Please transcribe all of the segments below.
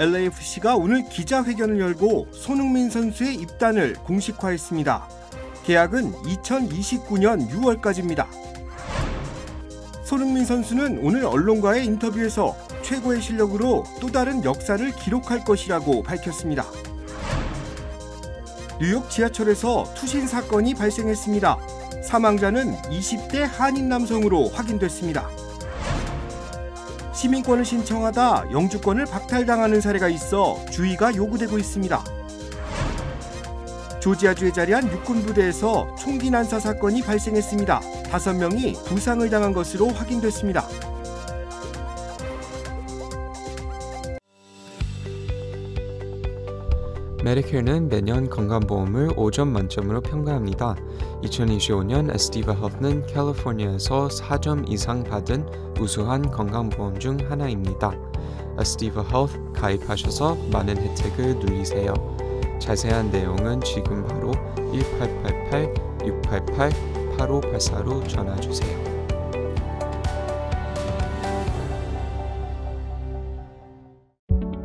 LAFC가 오늘 기자회견을 열고 손흥민 선수의 입단을 공식화했습니다. 계약은 2029년 6월까지입니다. 손흥민 선수는 오늘 언론과의 인터뷰에서 최고의 실력으로 또 다른 역사를 기록할 것이라고 밝혔습니다. 뉴욕 지하철에서 투신 사건이 발생했습니다. 사망자는 20대 한인 남성으로 확인됐습니다. 시민권을 신청하다 영주권을 박탈당하는 사례가 있어 주의가 요구되고 있습니다. 조지아주에 자리한 육군부대에서 총기 난사 사건이 발생했습니다. 5명이 부상을 당한 것으로 확인됐습니다. 메디케어는 매년 건강보험을 5점 만점으로 평가합니다. 2025년 에스티바 헬스는 캘리포니아에서 4점 이상 받은 우수한 건강보험 중 하나입니다. 에스티바 헬스 가입하셔서 많은 혜택을 누리세요. 자세한 내용은 지금 바로 1888-688-8584로 전화주세요.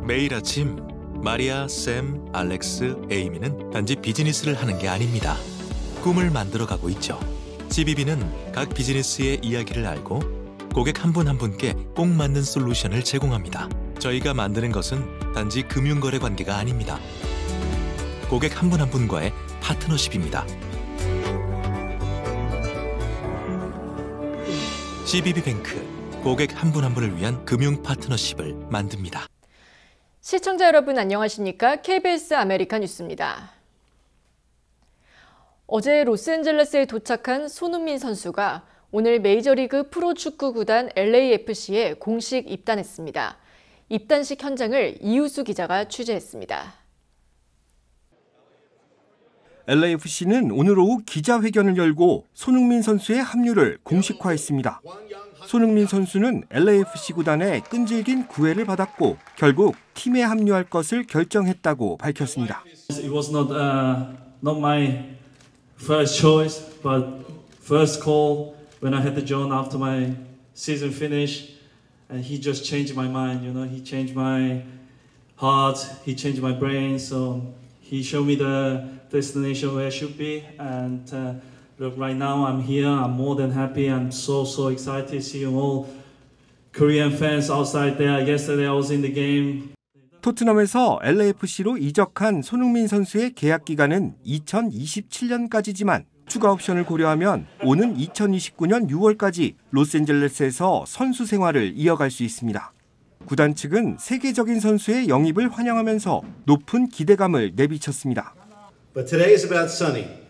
매일 아침 마리아, 샘, 알렉스, 에이미는 단지 비즈니스를 하는 게 아닙니다. 꿈을 만들어가고 있죠. CBB는 각 비즈니스의 이야기를 알고 고객 한 분 한 분께 꼭 맞는 솔루션을 제공합니다. 저희가 만드는 것은 단지 금융거래 관계가 아닙니다. 고객 한 분 한 분과의 파트너십입니다. CBB뱅크, 고객 한 분 한 분을 위한 금융 파트너십을 만듭니다. 시청자 여러분 안녕하십니까? KBS 아메리카 뉴스입니다. 어제 로스앤젤레스에 도착한 손흥민 선수가 오늘 메이저리그 프로축구 구단 LAFC에 공식 입단했습니다. 입단식 현장을 이우수 기자가 취재했습니다. LAFC는 오늘 오후 기자회견을 열고 손흥민 선수의 합류를 공식화했습니다. 손흥민 선수는 LAFC 구단의 끈질긴 구애를 받았고 결국 팀에 합류할 것을 결정했다고 밝혔습니다. It was not my first choice, but first call when I had to join after my season finish, and he just changed my mind. You know, he changed my heart, he changed my brain. So he showed me the destination where I should be, and look, right now I'm here. I'm more than happy. I'm so excited seeing all Korean fans outside there. Yesterday I was in the game. 토트넘에서 LAFC로 이적한 손흥민 선수의 계약 기간은 2027년까지지만 추가 옵션을 고려하면 오는 2029년 6월까지 로스앤젤레스에서 선수 생활을 이어갈 수 있습니다. 구단 측은 세계적인 선수의 영입을 환영하면서 높은 기대감을 내비쳤습니다. But today is about Sonny.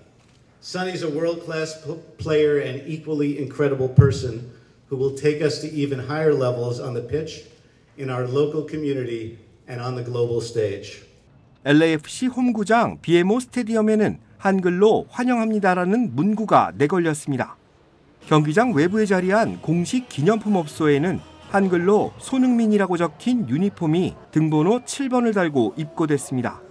Sonny's a world-class player and equally incredible person who will take us to even higher levels on the pitch, in our local community, and on the global stage. LAFC 홈구장 BMO 스테디움에는 한글로 환영합니다라는 문구가 내걸렸습니다. 경기장 외부에 자리한 공식 기념품 업소에는 한글로 손흥민이라고 적힌 유니폼이 등번호 7번을 달고 입고됐습니다.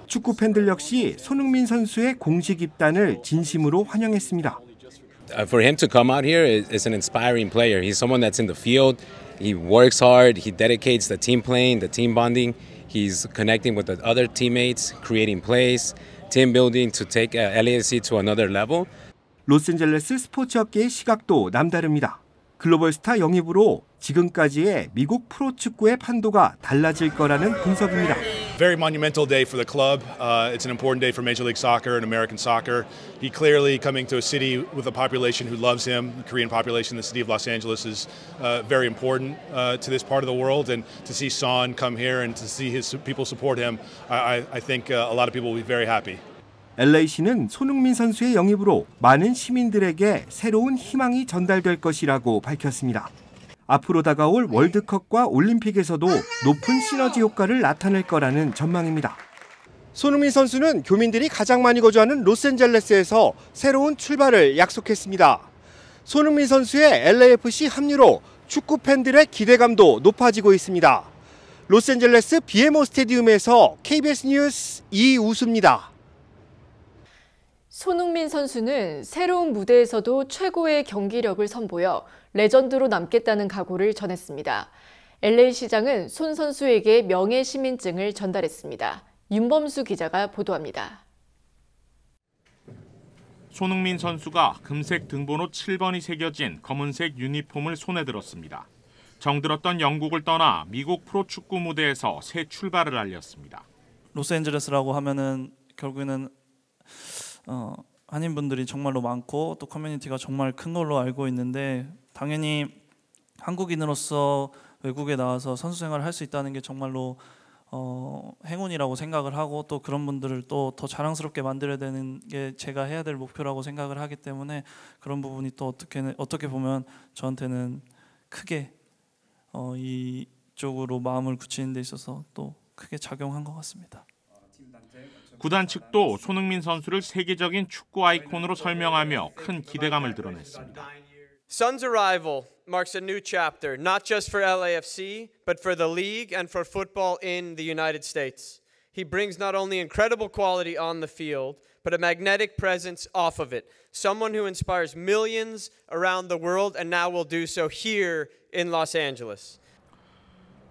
축구 팬들 역시 손흥민 선수의 공식 입단을 진심으로 환영했습니다. For him to come out here is an inspiring player. He's someone that's in the field. He works hard. He dedicates the team playing, the team bonding. He's connecting with the other teammates, creating plays, team building to take LAFC to another level. 로스앤젤레스 스포츠업계의 시각도 남다릅니다. 글로벌 스타 영입으로 지금까지의 미국 프로축구의 판도가 달라질 거라는 분석입니다. Very monumental day for the club. It's an important day for Major League Soccer and American soccer. He clearly coming to a city with a population who loves him. The Korean population, the city of Los Angeles is very important to this part of the world. And to see Son come here and to see his people support him, I think a lot of people will be very happy. LAC는 손흥민 선수의 영입으로 많은 시민들에게 새로운 희망이 전달될 것이라고 밝혔습니다. 앞으로 다가올 월드컵과 올림픽에서도 높은 시너지 효과를 나타낼 거라는 전망입니다. 손흥민 선수는 교민들이 가장 많이 거주하는 로스앤젤레스에서 새로운 출발을 약속했습니다. 손흥민 선수의 LAFC 합류로 축구 팬들의 기대감도 높아지고 있습니다. 로스앤젤레스 BMO 스테디움에서 KBS 뉴스 이우수입니다. 손흥민 선수는 새로운 무대에서도 최고의 경기력을 선보여 레전드로 남겠다는 각오를 전했습니다. LA 시장은 손 선수에게 명예시민증을 전달했습니다. 윤범수 기자가 보도합니다. 손흥민 선수가 금색 등번호 7번이 새겨진 검은색 유니폼을 손에 들었습니다. 정들었던 영국을 떠나 미국 프로축구 무대에서 새 출발을 알렸습니다. 로스앤젤레스라고 하면은 결국에는 한인분들이 정말로 많고 또 커뮤니티가 정말 큰 걸로 알고 있는데 당연히 한국인으로서 외국에 나와서 선수 생활을 할 수 있다는 게 정말로 행운이라고 생각을 하고 또 그런 분들을 또 더 자랑스럽게 만들어야 되는 게 제가 해야 될 목표라고 생각을 하기 때문에 그런 부분이 또 어떻게 보면 저한테는 크게 이쪽으로 마음을 굳히는 데 있어서 또 크게 작용한 것 같습니다. 구단 측도 손흥민 선수를 세계적인 축구 아이콘으로 설명하며 큰 기대감을 드러냈습니다. Son's arrival marks a new chapter, not just for LAFC, but for the league and for football in the United States. He brings not only incredible quality on the field, but a magnetic presence off of it. Someone who inspires millions around the world and now will do so here in Los Angeles.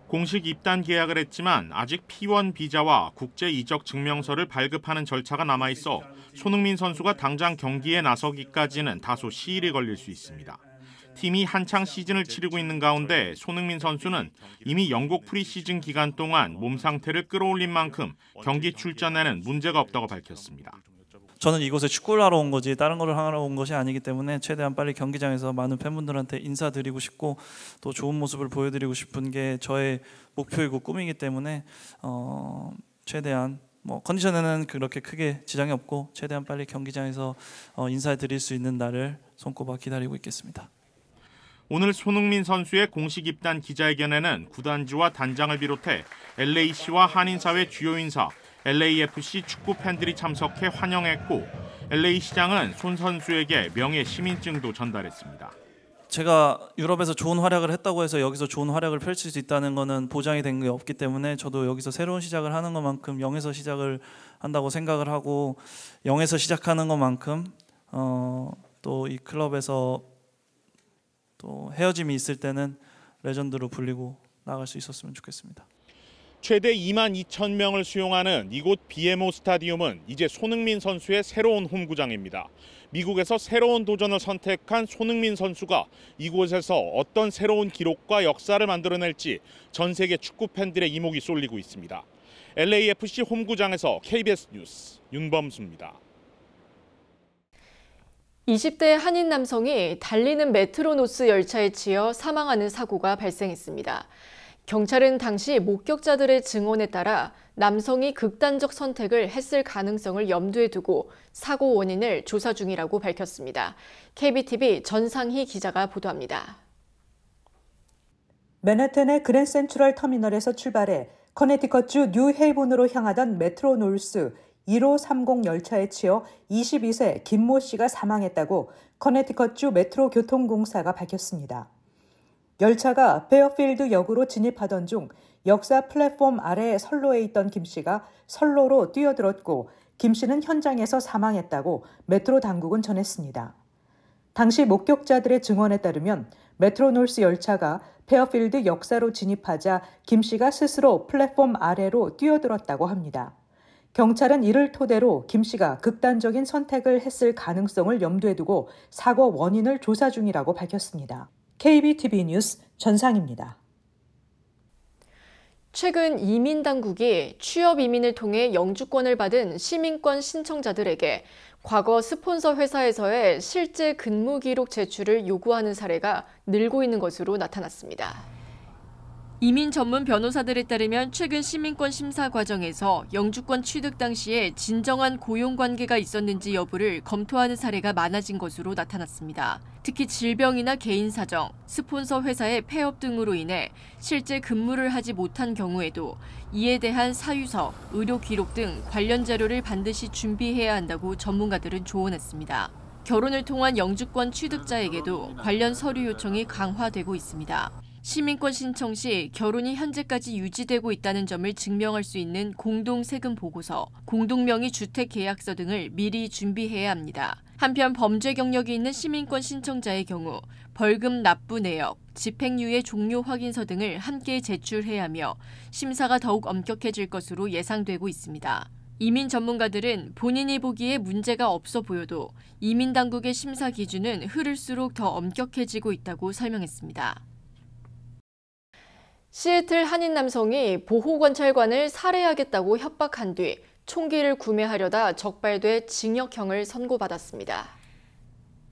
공식 입단 계약을 했지만 아직 P1 비자와 국제 이적 증명서를 발급하는 절차가 남아있어 손흥민 선수가 당장 경기에 나서기까지는 다소 시일이 걸릴 수 있습니다. 팀이 한창 시즌을 치르고 있는 가운데 손흥민 선수는 이미 영국 프리시즌 기간 동안 몸 상태를 끌어올린 만큼 경기 출전에는 문제가 없다고 밝혔습니다. 저는 이곳에 축구를 하러 온 거지 다른 거를 하러 온 것이 아니기 때문에 최대한 빨리 경기장에서 많은 팬분들한테 인사드리고 싶고 또 좋은 모습을 보여드리고 싶은 게 저의 목표이고 꿈이기 때문에 최대한 컨디션에는 그렇게 크게 지장이 없고 최대한 빨리 경기장에서 인사드릴 수 있는 날을 손꼽아 기다리고 있겠습니다. 오늘 손흥민 선수의 공식 입단 기자회견에는 구단주와 단장을 비롯해 LA시와 한인사회 주요 인사, LAFC 축구 팬들이 참석해 환영했고 LA 시장은 손 선수에게 명예 시민증도 전달했습니다. 제가 유럽에서 좋은 활약을 했다고 해서 여기서 좋은 활약을 펼칠 수 있다는 것은 보장이 된 게 없기 때문에 저도 여기서 새로운 시작을 하는 것만큼 0에서 시작을 한다고 생각을 하고 0에서 시작하는 것만큼 또 이 클럽에서 또 헤어짐이 있을 때는 레전드로 불리고 나갈 수 있었으면 좋겠습니다. 최대 22,000명을 수용하는 이곳 BMO 스타디움은 이제 손흥민 선수의 새로운 홈구장입니다. 미국에서 새로운 도전을 선택한 손흥민 선수가 이곳에서 어떤 새로운 기록과 역사를 만들어낼지 전 세계 축구 팬들의 이목이 쏠리고 있습니다. LAFC 홈구장에서 KBS 뉴스 윤범수입니다. 20대 한인 남성이 달리는 메트로노스 열차에 치여 사망하는 사고가 발생했습니다. 경찰은 당시 목격자들의 증언에 따라 남성이 극단적 선택을 했을 가능성을 염두에 두고 사고 원인을 조사 중이라고 밝혔습니다. KBTV 전상희 기자가 보도합니다. 맨해튼의 그랜 센트럴 터미널에서 출발해 커네티컷주 뉴헤이븐으로 향하던 메트로노스 1530 열차에 치여 22세 김모 씨가 사망했다고 커네티컷주 메트로교통공사가 밝혔습니다. 열차가 베어필드 역으로 진입하던 중 역사 플랫폼 아래 선로에 있던 김 씨가 선로로 뛰어들었고 김 씨는 현장에서 사망했다고 메트로 당국은 전했습니다. 당시 목격자들의 증언에 따르면 메트로노스 열차가 베어필드 역사로 진입하자 김 씨가 스스로 플랫폼 아래로 뛰어들었다고 합니다. 경찰은 이를 토대로 김 씨가 극단적인 선택을 했을 가능성을 염두에 두고 사고 원인을 조사 중이라고 밝혔습니다. KBTV 뉴스 전상입니다. 최근 이민 당국이 취업 이민을 통해 영주권을 받은 시민권 신청자들에게 과거 스폰서 회사에서의 실제 근무 기록 제출을 요구하는 사례가 늘고 있는 것으로 나타났습니다. 이민 전문 변호사들에 따르면 최근 시민권 심사 과정에서 영주권 취득 당시에 진정한 고용 관계가 있었는지 여부를 검토하는 사례가 많아진 것으로 나타났습니다. 특히 질병이나 개인 사정, 스폰서 회사의 폐업 등으로 인해 실제 근무를 하지 못한 경우에도 이에 대한 사유서, 의료 기록 등 관련 자료를 반드시 준비해야 한다고 전문가들은 조언했습니다. 결혼을 통한 영주권 취득자에게도 관련 서류 요청이 강화되고 있습니다. 시민권 신청 시 결혼이 현재까지 유지되고 있다는 점을 증명할 수 있는 공동세금 보고서, 공동명의 주택계약서 등을 미리 준비해야 합니다. 한편 범죄 경력이 있는 시민권 신청자의 경우 벌금 납부 내역, 집행유예 종료 확인서 등을 함께 제출해야 하며 심사가 더욱 엄격해질 것으로 예상되고 있습니다. 이민 전문가들은 본인이 보기에 문제가 없어 보여도 이민 당국의 심사 기준은 흐를수록 더 엄격해지고 있다고 설명했습니다. 시애틀 한인 남성이 보호관찰관을 살해하겠다고 협박한 뒤 총기를 구매하려다 적발돼 징역형을 선고받았습니다.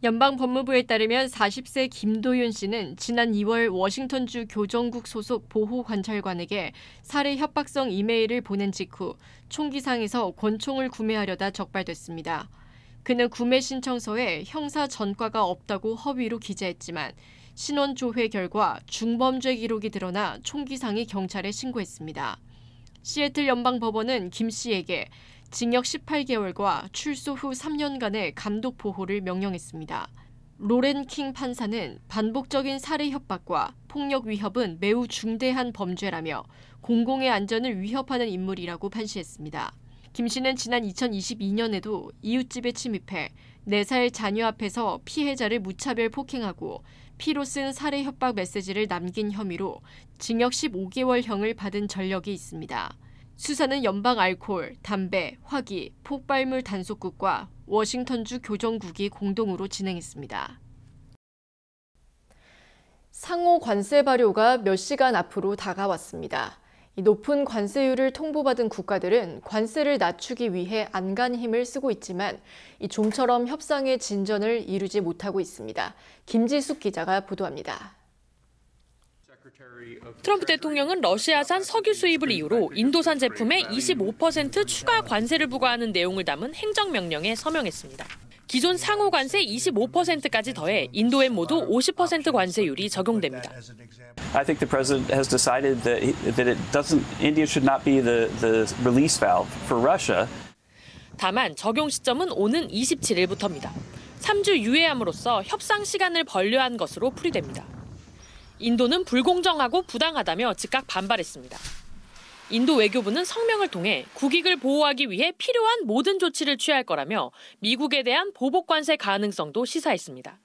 연방법무부에 따르면 40세 김도윤 씨는 지난 2월 워싱턴주 교정국 소속 보호관찰관에게 살해 협박성 이메일을 보낸 직후 총기상에서 권총을 구매하려다 적발됐습니다. 그는 구매 신청서에 형사 전과가 없다고 허위로 기재했지만 신원 조회 결과 중범죄 기록이 드러나 총기상이 경찰에 신고했습니다. 시애틀 연방법원은 김 씨에게 징역 18개월과 출소 후 3년간의 감독 보호를 명령했습니다. 로렌 킹 판사는 반복적인 살해 협박과 폭력 위협은 매우 중대한 범죄라며 공공의 안전을 위협하는 인물이라고 판시했습니다. 김 씨는 지난 2022년에도 이웃집에 침입해 4살 자녀 앞에서 피해자를 무차별 폭행하고 피로 쓴 살해 협박 메시지를 남긴 혐의로 징역 15개월형을 받은 전력이 있습니다. 수사는 연방 알코올, 담배, 화기, 폭발물 단속국과 워싱턴주 교정국이 공동으로 진행했습니다. 상호 관세 발효가 몇 시간 앞으로 다가왔습니다. 이 높은 관세율을 통보받은 국가들은 관세를 낮추기 위해 안간 힘을 쓰고 있지만 이 좀처럼 협상의 진전을 이루지 못하고 있습니다. 김지숙 기자가 보도합니다. 트럼프 대통령은 러시아산 석유 수입을 이유로 인도산 제품에 25% 추가 관세를 부과하는 내용을 담은 행정명령에 서명했습니다. 기존 상호 관세 25%까지 더해 인도엔 모두 50% 관세율이 적용됩니다. I think the president has decided that India should not be the release valve for Russia. 다만 적용 시점은 오는 27일부터입니다. 3주 유예함으로써 협상 시간을 벌려한 것으로 풀이됩니다. 인도는 불공정하고 부당하다며 즉각 반발했습니다. 인도 외교부는 성명을 통해 국익을 보호하기 위해 필요한 모든 조치를 취할 거라며 미국에 대한 보복 관세 가능성도 시사했습니다.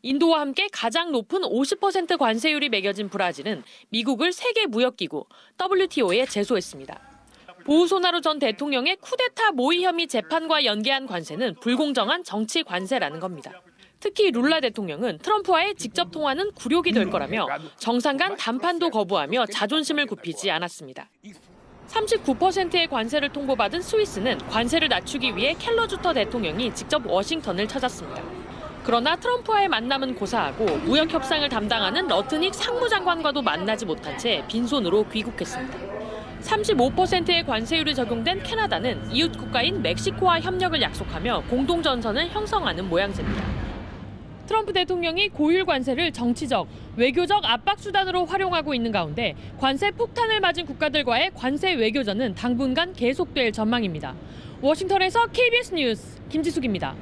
인도와 함께 가장 높은 50% 관세율이 매겨진 브라질은 미국을 세계무역기구 WTO에 제소했습니다. 보우소나로 전 대통령의 쿠데타 모의 혐의 재판과 연계한 관세는 불공정한 정치 관세라는 겁니다. 특히 룰라 대통령은 트럼프와의 직접 통화는 굴욕이 될 거라며 정상 간談판도 거부하며 자존심을 굽히지 않았습니다. 39%의 관세를 통보받은 스위스는 관세를 낮추기 위해 켈러주터 대통령이 직접 워싱턴을 찾았습니다. 그러나 트럼프와의 만남은 고사하고 무역 협상을 담당하는 러트닉 상무장관과도 만나지 못한 채 빈손으로 귀국했습니다. 35%의 관세율이 적용된 캐나다는 이웃 국가인 멕시코와 협력을 약속하며 공동전선을 형성하는 모양새입니다. 트럼프 대통령이 고율 관세를 정치적, 외교적 압박 수단으로 활용하고 있는 가운데 관세 폭탄을 맞은 국가들과의 관세 외교전은 당분간 계속될 전망입니다. 워싱턴에서 KBS 뉴스 김지숙입니다.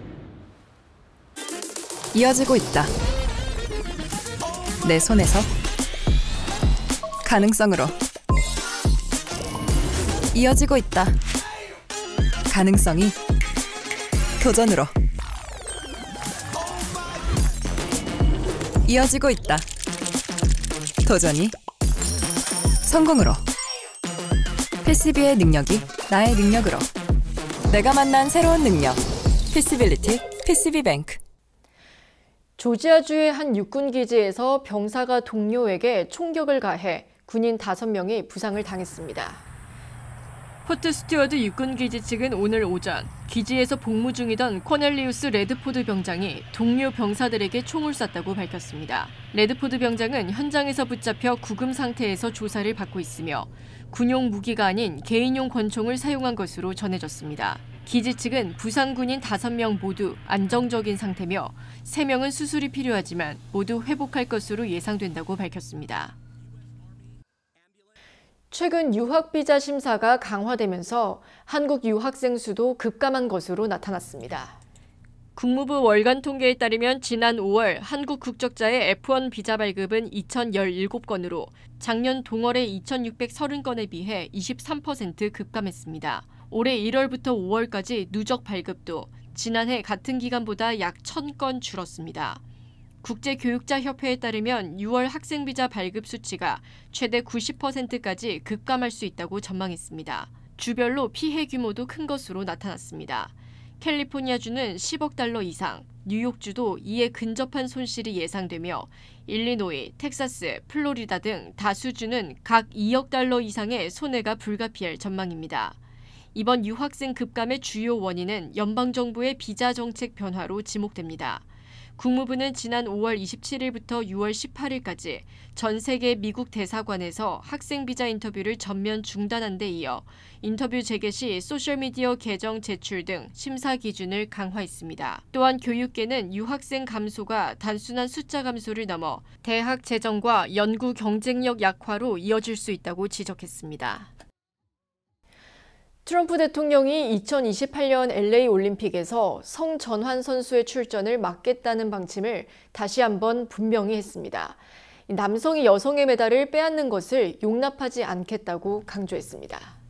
이어지고 있다. 내 손에서 가능성으로 이어지고 있다. 가능성이 도전으로 이어지고 있다. 도전이 성공으로. PCB의 능력이 나의 능력으로. 내가 만난 새로운 능력. PC빌리티 PCB뱅크. 조지아주의 한 육군기지에서 병사가 동료에게 총격을 가해 군인 5명이 부상을 당했습니다. 포트 스튜어드 육군기지 측은 오늘 오전 기지에서 복무 중이던 코넬리우스 레드포드 병장이 동료 병사들에게 총을 쐈다고 밝혔습니다. 레드포드 병장은 현장에서 붙잡혀 구금 상태에서 조사를 받고 있으며 군용 무기가 아닌 개인용 권총을 사용한 것으로 전해졌습니다. 기지 측은 부상 군인 5명 모두 안정적인 상태며 3명은 수술이 필요하지만 모두 회복할 것으로 예상된다고 밝혔습니다. 최근 유학비자 심사가 강화되면서 한국 유학생 수도 급감한 것으로 나타났습니다. 국무부 월간 통계에 따르면 지난 5월 한국 국적자의 F1 비자 발급은 2,017건으로 작년 동월의 2,630건에 비해 23% 급감했습니다. 올해 1월부터 5월까지 누적 발급도 지난해 같은 기간보다 약 1,000건 줄었습니다. 국제교육자협회에 따르면 6월 학생비자 발급 수치가 최대 90%까지 급감할 수 있다고 전망했습니다. 주별로 피해 규모도 큰 것으로 나타났습니다. 캘리포니아주는 10억 달러 이상, 뉴욕주도 이에 근접한 손실이 예상되며 일리노이, 텍사스, 플로리다 등 다수주는 각 2억 달러 이상의 손해가 불가피할 전망입니다. 이번 유학생 급감의 주요 원인은 연방정부의 비자 정책 변화로 지목됩니다. 국무부는 지난 5월 27일부터 6월 18일까지 전 세계 미국 대사관에서 학생 비자 인터뷰를 전면 중단한 데 이어 인터뷰 재개 시 소셜미디어 계정 제출 등 심사 기준을 강화했습니다. 또한 교육계는 유학생 감소가 단순한 숫자 감소를 넘어 대학 재정과 연구 경쟁력 약화로 이어질 수 있다고 지적했습니다. 트럼프 대통령이 2028년 LA 올림픽에서 성전환 선수의 출전을 막겠다는 방침을 다시 한번 분명히 했습니다. 남성이 여성의 메달을 빼앗는 것을 용납하지 않겠다고 강조했습니다.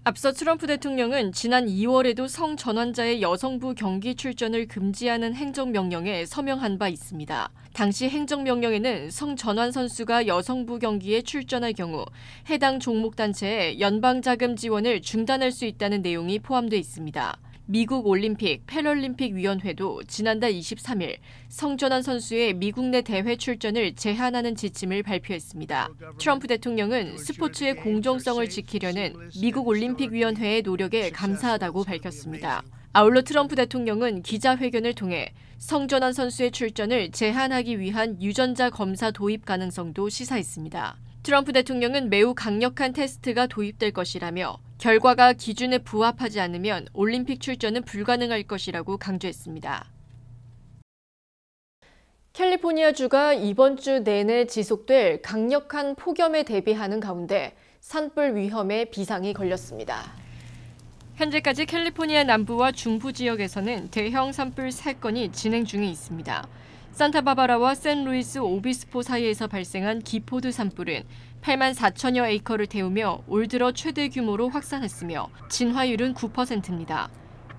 앞서 트럼프 대통령은 지난 2월에도 성전환자의 여성부 경기 출전을 금지하는 행정명령에 서명한 바 있습니다. 당시 행정명령에는 성전환 선수가 여성부 경기에 출전할 경우 해당 종목 단체에 연방자금 지원을 중단할 수 있다는 내용이 포함되어 있습니다. 미국 올림픽 패럴림픽 위원회도 지난달 23일 성전환 선수의 미국 내 대회 출전을 제한하는 지침을 발표했습니다. 트럼프 대통령은 스포츠의 공정성을 지키려는 미국 올림픽 위원회의 노력에 감사하다고 밝혔습니다. 아울러 트럼프 대통령은 기자회견을 통해 성전환 선수의 출전을 제한하기 위한 유전자 검사 도입 가능성도 시사했습니다. 트럼프 대통령은 매우 강력한 테스트가 도입될 것이라며 결과가 기준에 부합하지 않으면 올림픽 출전은 불가능할 것이라고 강조했습니다. 캘리포니아주가 이번 주 내내 지속될 강력한 폭염에 대비하는 가운데 산불 위험에 비상이 걸렸습니다. 현재까지 캘리포니아 남부와 중부 지역에서는 대형 산불 3건이 진행 중에 있습니다. 산타바바라와 샌루이스 오비스포 사이에서 발생한 기포드 산불은 8만 4천여 에이커를 태우며 올 들어 최대 규모로 확산했으며 진화율은 9%입니다.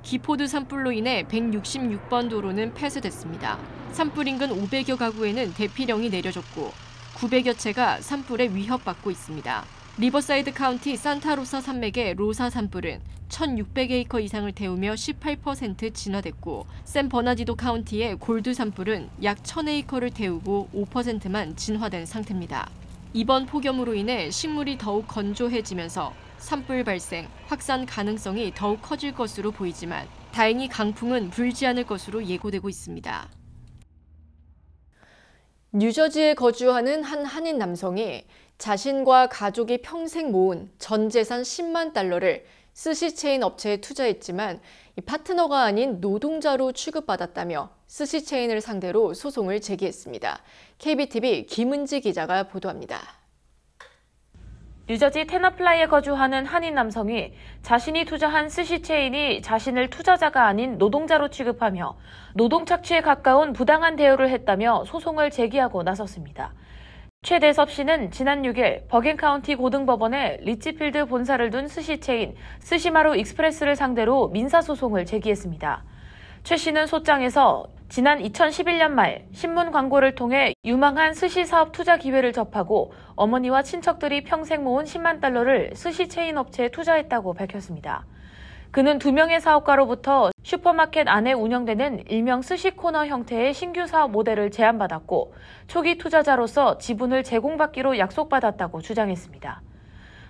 기포드 산불로 인해 166번 도로는 폐쇄됐습니다. 산불 인근 500여 가구에는 대피령이 내려졌고 900여 채가 산불에 위협받고 있습니다. 리버사이드 카운티 산타로사 산맥의 로사 산불은 1,600에이커 이상을 태우며 18% 진화됐고 샌버나디도 카운티의 골드 산불은 약 1,000에이커를 태우고 5%만 진화된 상태입니다. 이번 폭염으로 인해 식물이 더욱 건조해지면서 산불 발생, 확산 가능성이 더욱 커질 것으로 보이지만 다행히 강풍은 불지 않을 것으로 예고되고 있습니다. 뉴저지에 거주하는 한 한인 남성이 자신과 가족이 평생 모은 전 재산 10만 달러를 스시체인 업체에 투자했지만 파트너가 아닌 노동자로 취급받았다며 스시체인을 상대로 소송을 제기했습니다. KBTV 김은지 기자가 보도합니다. 뉴저지 테너플라이에 거주하는 한인 남성이 자신이 투자한 스시체인이 자신을 투자자가 아닌 노동자로 취급하며 노동 착취에 가까운 부당한 대우를 했다며 소송을 제기하고 나섰습니다. 최 대섭 씨는 지난 6일 버겐카운티 고등법원에 리치필드 본사를 둔 스시체인 스시마루 익스프레스를 상대로 민사소송을 제기했습니다. 최 씨는 소장에서 지난 2011년 말 신문 광고를 통해 유망한 스시 사업 투자 기회를 접하고 어머니와 친척들이 평생 모은 10만 달러를 스시체인 업체에 투자했다고 밝혔습니다. 그는 2명의 사업가로부터 슈퍼마켓 안에 운영되는 일명 스시코너 형태의 신규 사업 모델을 제안받았고 초기 투자자로서 지분을 제공받기로 약속받았다고 주장했습니다.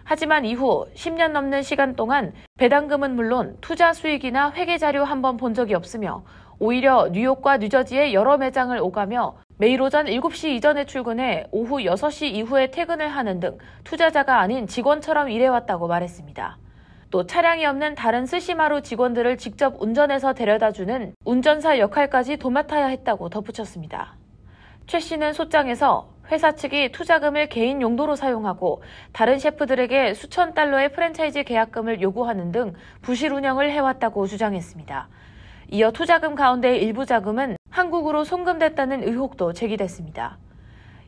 하지만 이후 10년 넘는 시간 동안 배당금은 물론 투자 수익이나 회계 자료 한 번 본 적이 없으며 오히려 뉴욕과 뉴저지의 여러 매장을 오가며 매일 오전 7시 이전에 출근해 오후 6시 이후에 퇴근을 하는 등 투자자가 아닌 직원처럼 일해왔다고 말했습니다. 또 차량이 없는 다른 스시마루 직원들을 직접 운전해서 데려다주는 운전사 역할까지 도맡아야 했다고 덧붙였습니다. 최 씨는 소장에서 회사 측이 투자금을 개인 용도로 사용하고 다른 셰프들에게 수천 달러의 프랜차이즈 계약금을 요구하는 등 부실 운영을 해왔다고 주장했습니다. 이어 투자금 가운데 일부 자금은 한국으로 송금됐다는 의혹도 제기됐습니다.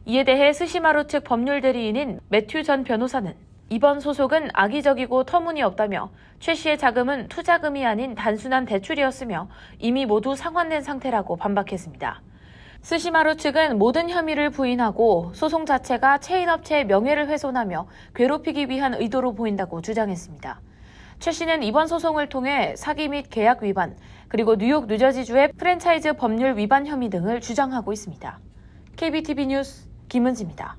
이에 대해 스시마루 측 법률 대리인인 매튜 전 변호사는 이번 소송은 악의적이고 터무니없다며 최 씨의 자금은 투자금이 아닌 단순한 대출이었으며 이미 모두 상환된 상태라고 반박했습니다. 스시마루 측은 모든 혐의를 부인하고 소송 자체가 체인업체의 명예를 훼손하며 괴롭히기 위한 의도로 보인다고 주장했습니다. 최 씨는 이번 소송을 통해 사기 및 계약 위반, 그리고 뉴욕, 뉴저지주의 프랜차이즈 법률 위반 혐의 등을 주장하고 있습니다. KBTV 뉴스 김은지입니다.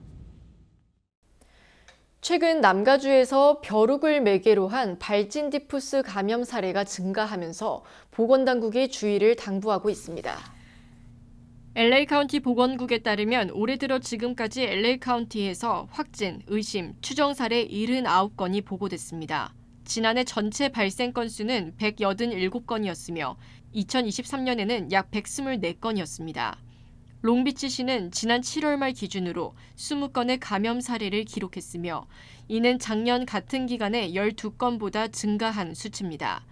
최근 남가주에서 벼룩을 매개로 한 발진디푸스 감염 사례가 증가하면서 보건당국이 주의를 당부하고 있습니다. LA 카운티 보건국에 따르면 올해 들어 지금까지 LA 카운티에서 확진, 의심, 추정 사례 79건이 보고됐습니다. 지난해 전체 발생 건수는 187건이었으며 2023년에는 약 124건이었습니다. 롱비치시는 지난 7월 말 기준으로 20건의 감염 사례를 기록했으며 이는 작년 같은 기간에 12건보다 증가한 수치입니다.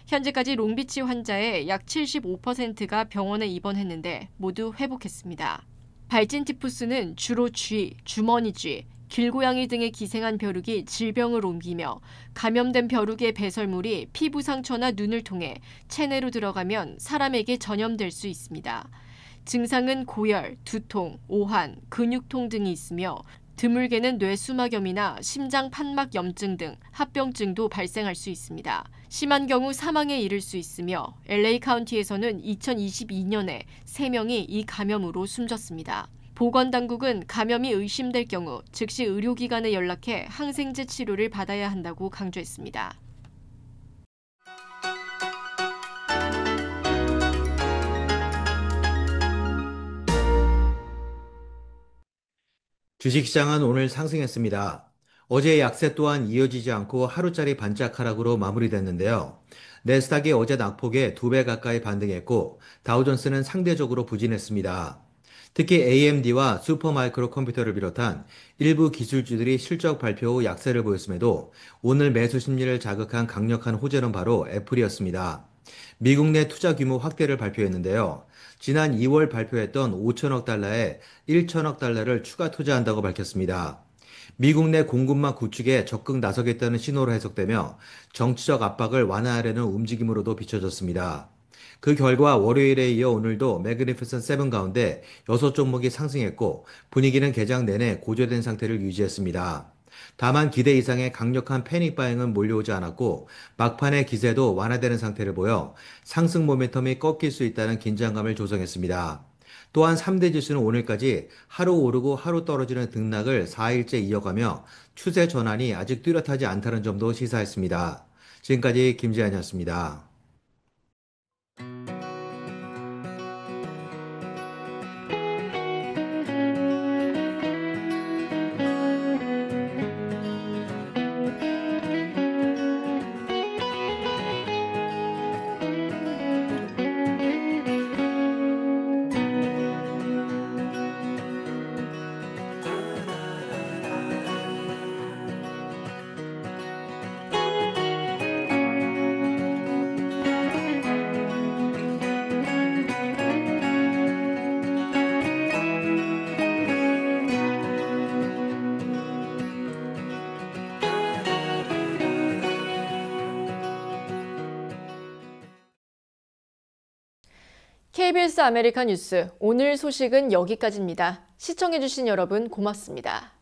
현재까지 롱비치 환자의 약 75%가 병원에 입원했는데 모두 회복했습니다. 발진티푸스는 주로 쥐, 주머니쥐, 길고양이 등에 기생한 벼룩이 질병을 옮기며 감염된 벼룩의 배설물이 피부 상처나 눈을 통해 체내로 들어가면 사람에게 전염될 수 있습니다. 증상은 고열, 두통, 오한, 근육통 등이 있으며 드물게는 뇌수막염이나 심장 판막 염증 등 합병증도 발생할 수 있습니다. 심한 경우 사망에 이를 수 있으며 LA 카운티에서는 2022년에 3명이 이 감염으로 숨졌습니다. 보건당국은 감염이 의심될 경우 즉시 의료기관에 연락해 항생제 치료를 받아야 한다고 강조했습니다. 주식시장은 오늘 상승했습니다. 어제의 약세 또한 이어지지 않고 하루짜리 반짝 하락으로 마무리됐는데요. 내스닥이 어제 낙폭에 2배 가까이 반등했고 다우존스는 상대적으로 부진했습니다. 특히 AMD와 슈퍼마이크로 컴퓨터를 비롯한 일부 기술주들이 실적 발표 후 약세를 보였음에도 오늘 매수 심리를 자극한 강력한 호재는 바로 애플이었습니다. 미국 내 투자 규모 확대를 발표했는데요. 지난 2월 발표했던 5천억 달러에 1천억 달러를 추가 투자한다고 밝혔습니다. 미국 내 공급망 구축에 적극 나서겠다는 신호로 해석되며 정치적 압박을 완화하려는 움직임으로도 비춰졌습니다. 그 결과 월요일에 이어 오늘도 매그니피센트 7 가운데 6종목이 상승했고 분위기는 개장 내내 고조된 상태를 유지했습니다. 다만 기대 이상의 강력한 패닉 바잉은 몰려오지 않았고 막판의 기세도 완화되는 상태를 보여 상승 모멘텀이 꺾일 수 있다는 긴장감을 조성했습니다. 또한 3대 지수는 오늘까지 하루 오르고 하루 떨어지는 등락을 4일째 이어가며 추세 전환이 아직 뚜렷하지 않다는 점도 시사했습니다. 지금까지 김재한이었습니다. KBS 아메리카 뉴스, 오늘 소식은 여기까지입니다. 시청해주신 여러분 고맙습니다.